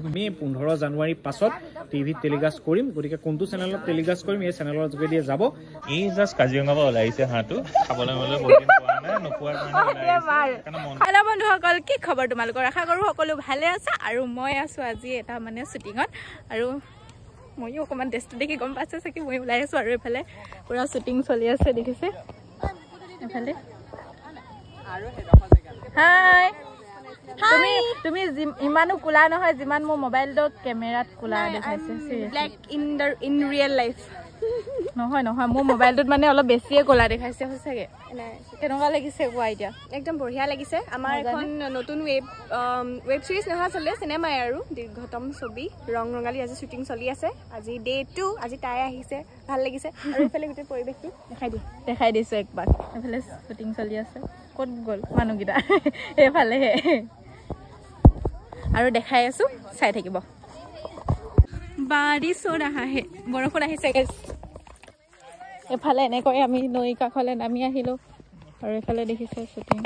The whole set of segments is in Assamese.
আমি 15 জানুৱাৰী পাছত টিভিত টেলিকাষ্ট কৰিম গতিকে কোনটো চেনেলত টেলিকাষ্ট কৰিম এই চেনেলৰ যোগেদি যাব এই জাস্ট কাজিৰঙা পৰা ওলাইছে হাঁহটো খাবলৈ মলে বহুত দিন পোৱা নাই নোপোৱাৰ কাৰণে হেল্ল বন্ধুসকল কি খবৰ তোমালোকৰ আশা কৰো সকলো ভালে আছে আৰু মই আছো আজি এটা মানে শুটিঙত আৰু মইও অকমান টেষ্ট দেখি গম পাইছে চাকি মই ওলাই আছো আৰু এফালে পুৰা শুটিং চলি আছে দেখিছে এফালে আৰু হেডফা জেগা হাই তুমি ইমানো কুলা নহয় যিমান মোৰ মোবাইলটো কেমেৰাত কুলা দেখাইছে ব্ল্যাক ইন ৰিয়েল লাইফ নহয় নহয় মোৰ মোবাইলটোত মানে অলপ বেছিয়ে কুলা দেখাইছে হৈছেগে কেনেকুৱা লাগিছে কোৱা এতিয়া একদম বঢ়িয়া লাগিছে আমাৰ এখন নতুন ৱেব সিৰিজ নহয় চলে সিনেমাই আৰু দীৰ্ঘতম ছবি ৰং ৰঙালী আজি শুটিং চলি আছে আজি ডে 2 আজি তাই আহিছে ভাল লাগিছে আৰু এফালে গোটেই পৰিৱেশটো দেখাই দিছো একবাৰ এফালে শুটিং চলি আছে ক'ত গ'ল মানুহগিটা এফালে আৰু দেখাই আছো চাই থাকিব বাৰিছ আহে বৰষুণ আহিছে এফালে এনেকৈ আমি নৈ কাষলৈ নামি আহিলো আৰু এফালে দেখিছে শুটিং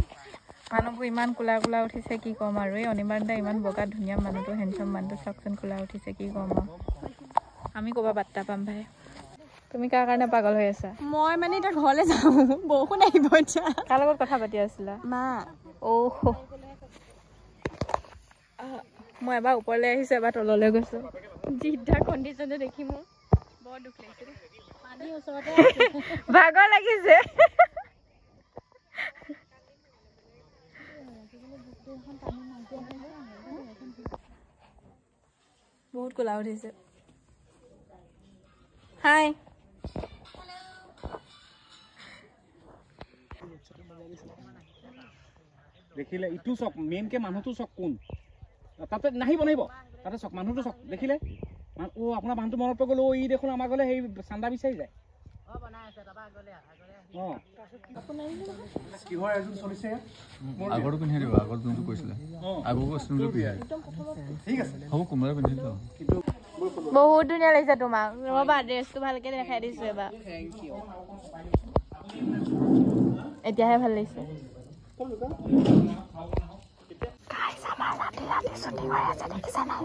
মানুহবোৰ ইমান কোলা কোলা উঠিছে কি কম আৰু এই অনিৰ্বাণ দা ইমান বগা ধুনীয়া মানুহটো হেণ্ডচাম মানুহটো চাকচোন কোলা উঠিছে কি কম আমি ক'বা বাৰ্তা পাম ভাই তুমি কাৰ কাৰণে পাগল হৈ আছা মই মানে এটা ঘৰলৈ যাওঁ বৰষুণ আহিব এতিয়া কাৰ লগত কথা পাতি আছিলা মা অহ মই এবাৰ ওপৰলৈ আহিছো এবাৰ তললৈ গৈছো জিদ্দা কণ্ডিশ্যনটো দেখি মোৰ বৰ দুখ লাগিছে পানী ওচৰতে ভাগৰ লাগিছে বহুত কোলা উঠিছে হাই দেখিলে ইটো চক মেইনকে মানুহটো চক কোন তাতে নাহিব তাতে চক মানুহটো চক দেখিলে ও আপোনাৰ মানুহটো মনত পৰি গ'ল ই দেখোন আমাৰ গ'লে সেই চান্দা বিচাৰি যায় আগৰটো পিন্ধি দিব আগৰ যোনটো কৈছিলে আগৰ কোনটো পিন্ধি ঠিক আছে হ'ব কোমৰা পিন্ধি দিলো বহুত ধুনীয়া লাগিছে তোমাক ৰবা ড্ৰেছটো ভালকে দেখাই দিছো এবাৰ এতিয়াহে ভাল লাগিছে গাইস আমাৰ ৰাতি শুটিং হৈ আছে দেখিছা নাই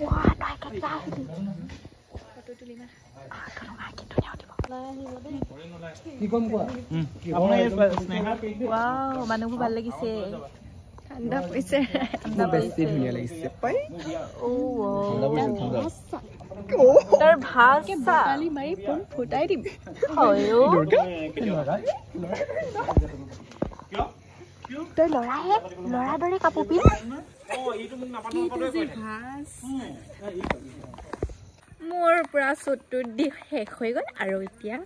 ওয়া নাই কেতিয়া আহিলি ফটো তুলিমা আ কি ধুনীয়া উঠিব কি কম কোৱা ওয়াও মানুহবোৰ ভাল লাগিছে ঠাণ্ডা পৰিছে বেছি ধুনীয়া লাগিছে পাই ও তাৰ ভাষা কালি মাৰি পন ফুটাই দিম হয়ো তই লৰা দৰে কাপোৰ পিন্ধ মোৰ পুৰা চুটটো দি শেষ হৈ গ'ল আৰু এতিয়া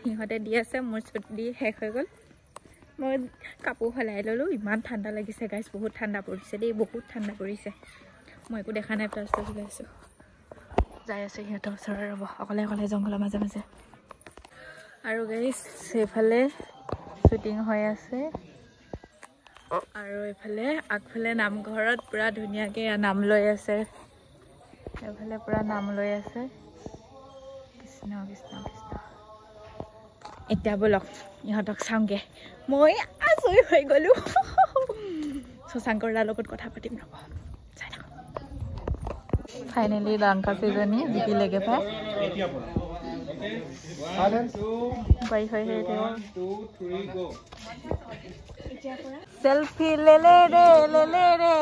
সিহঁতে দি আছে মোৰ চুট দি শেষ হৈ গ'ল মই কাপোৰ সলাই ল'লোঁ ইমান ঠাণ্ডা লাগিছে গাইছ বহুত ঠাণ্ডা পৰিছে দেই বহুত ঠাণ্ডা পৰিছে মই একো দেখা নাই প্লাষ্টাৰ চলাইছোঁ যাই আছে সিহঁতৰ ওচৰৰ ৰ'ব অকলে অকলে জংঘলৰ মাজে মাজে আৰু গাইছ সেইফালে শ্বুটিং হৈ আছে আৰু এইফালে আগফালে নামঘৰত পুৰা ধুনীয়াকৈ নাম লৈ আছে এইফালে পুৰা নাম লৈ আছে কৃষ্ণ কৃষ্ণ কৃষ্ণ এতিয়া বলক ইহঁতক চাওঁগে মই আজৰি হৈ গ'লোঁ শশাংকৰ দাৰ লগত কথা পাতিম ৰ'ব চাই থাকক ফাইনেলি লংকা চিজনী জিকিলেগে পাই বাই হৈ সেলফি লেলে ৰে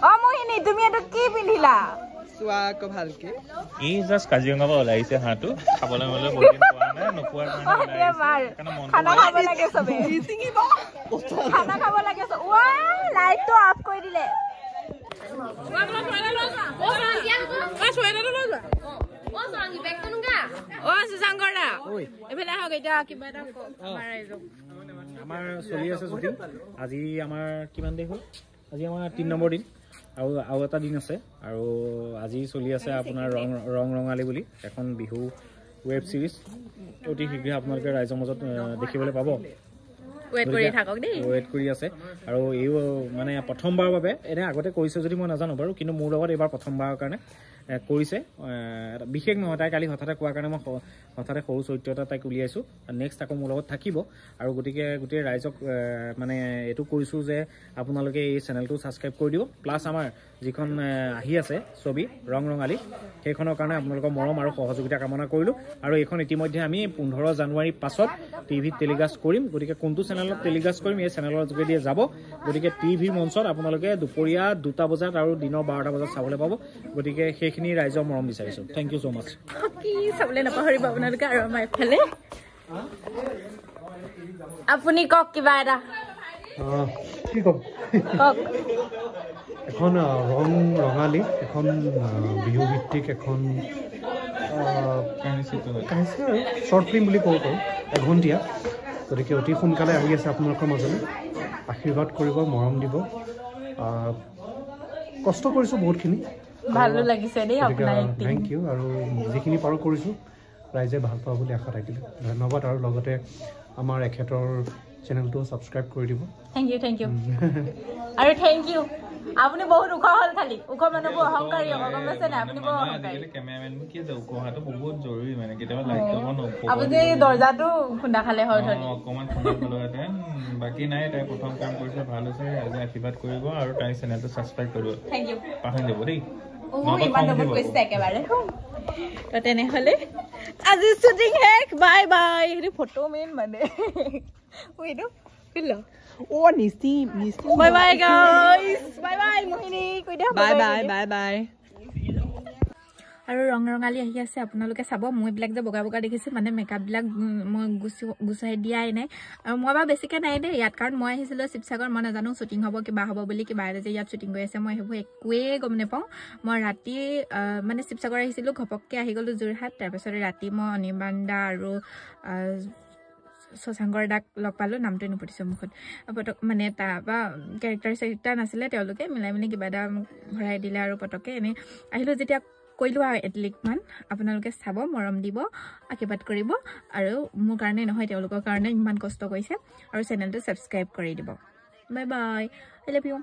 অ মোহিনী তুমি এটো কি পিন্ধিলা চোৱা আকৌ ভালকে এই জাস্ট কাজিৰঙা পৰা ওলাইছে হাঁহটো খাবলৈ মলে বহুত দিন পোৱা নাই নোপোৱাৰ কাৰণে খানা খাব লাগে সবে খানা খাব লাগে ওয়া লাইটটো অফ কৰি দিলে আমাৰ চলি আছে শ্বুটিং আজি আমাৰ কিমান দিন হ'ল আজি আমাৰ 3 নম্বৰ দিন আৰু এটা দিন আছে আৰু আজি চলি আছে আপোনাৰ ৰং ৰঙালী বুলি এখন বিহু ৱেব সিৰিজ অতি শীঘ্ৰে আপোনালোকে ৰাইজৰ মাজত দেখিবলৈ পাব ৱেট কৰি আছে আৰু এই মানে প্ৰথমবাৰৰ বাবে এনে আগতে কৰিছে যদি মই নাজানো বাৰু কিন্তু মোৰ লগত এবাৰ প্ৰথমবাৰৰ কাৰণে কৰিছে বিশেষ নহয় তাই কালি হঠাতে কোৱাৰ কাৰণে মই হঠাতে সৰু চৰিত্ৰ এটা তাইক উলিয়াইছোঁ নেক্সট আকৌ মোৰ লগত থাকিব আৰু গতিকে গোটেই ৰাইজক মানে এইটো কৰিছোঁ যে আপোনালোকে এই চেনেলটো ছাবস্ক্ৰাইব কৰি দিব প্লাছ আমাৰ যিখন আহি আছে ছবি ৰং ৰঙালী সেইখনৰ কাৰণে আপোনালোকৰ মৰম আৰু সহযোগিতা কামনা কৰিলোঁ আৰু এইখন ইতিমধ্যে আমি 15 জানুৱাৰীৰ পাছত টিভিত টেলিকাষ্ট কৰিম গতিকে কোনটো চেনেলত টেলিকাষ্ট কৰিম এই চেনেলৰ যোগেদি যাব গতিকে টিভি মঞ্চত আপোনালোকে দুপৰীয়া 2টা বজাত আৰু দিনৰ 12টা বজাত চাবলৈ পাব গতিকে সেইখিনি ৰাইজৰ মৰম বিচাৰিছোঁ থেংক ইউ ছ' মাছ কি চাবলৈ নাপাহৰিব আপোনালোকে আৰু আমাৰ এইফালে আপুনি কওক কিবা এটা কি ক'ম কওক এখন ৰং ৰঙালী এখন বিহু ভিত্তিক এখন শ্বৰ্ট ফিল্ম বুলি ক'ব পাৰোঁ এঘণ্টীয়া গতিকে অতি সোনকালে আহি আছে আপোনালোকৰ মাজলৈ আশীৰ্বাদ কৰিব মৰম দিব কষ্ট কৰিছোঁ বহুতখিনি ভালো লাগিছে দেই আপোনাৰ থেংক ইউ আৰু যিখিনি পাৰোঁ কৰিছোঁ ৰাইজে ভাল পাব বুলি আশা থাকিলে ধন্যবাদ আৰু লগতে আমাৰ এখেতৰ চেনেলটো ছাবস্ক্ৰাইব কৰি দিব থেংক ইউ আৰু থেংক ইউ আপুনি বহুত ওখ হ'ল খালি ওখ মানুহবোৰ অহংকাৰী হ'ব গম পাইছে নাই আপুনি বৰ অহংকাৰী কেমেৰামেনবোৰ কি ওখ হোৱাটো বহুত জৰুৰী মানে কেতিয়াবা লাইট ল'ব নকওঁ আপুনি দৰ্জাটো খুন্দা খালে হয় অকণমান খুন্দা খালোহেঁতেন বাকী নাই তাই প্ৰথম কাম কৰিছে ভাল হৈছে ৰাইজে আশীৰ্বাদ কৰিব আৰু তাই চেনেলটো ছাবস্ক্ৰাইব কৰিব থেংক ইউ পাহৰি যাব দেই একেবাৰে তো তেনেহ'লে আজি শ্বুটিং শেষ বাই বাই সেইটো ফটো মেইন মানে Oh, Nisti. Bye bye guys bye bye Mohini কৈ দিয়া Bye. আৰু ৰং ৰঙালী আহি আছে আপোনালোকে চাব মই এইবিলাক যে বগা বগা দেখিছোঁ মানে মেকআপবিলাক মই গুচাই দিয়াই নাই আৰু মই বাৰু বেছিকৈ নাই দেই ইয়াত কাৰণ মই আহিছিলোঁ শিৱসাগৰ মই নাজানো শ্বুটিং হ'ব কিবা হ'ব বুলি কিবা এটা যে ইয়াত শ্বুটিং কৰি আছে মই সেইবোৰ একোৱেই গম নাপাওঁ মই ৰাতি মানে শিৱসাগৰ আহিছিলোঁ ঘপককৈ আহি গ'লোঁ যোৰহাট তাৰপিছতে ৰাতি মই অনিৰ্বাণ দা আৰু শশাংকৰ দাক লগ পালোঁ নামটোৱে নুপুতিছোঁ মুখত পটক মানে তাৰপৰা কেৰেক্টাৰ নাছিলে তেওঁলোকে মিলাই মিলি কিবা এটা ভৰাই দিলে আৰু পটককৈ এনেই আহিলোঁ যেতিয়া কৰিলোঁ আৰু এটলিকমান আপোনালোকে চাব মৰম দিব আশীৰ্বাদ কৰিব আৰু মোৰ কাৰণে নহয় তেওঁলোকৰ কাৰণে ইমান কষ্ট কৰিছে আৰু চেনেলটো ছাবস্ক্ৰাইব কৰি দিব bye bye I love you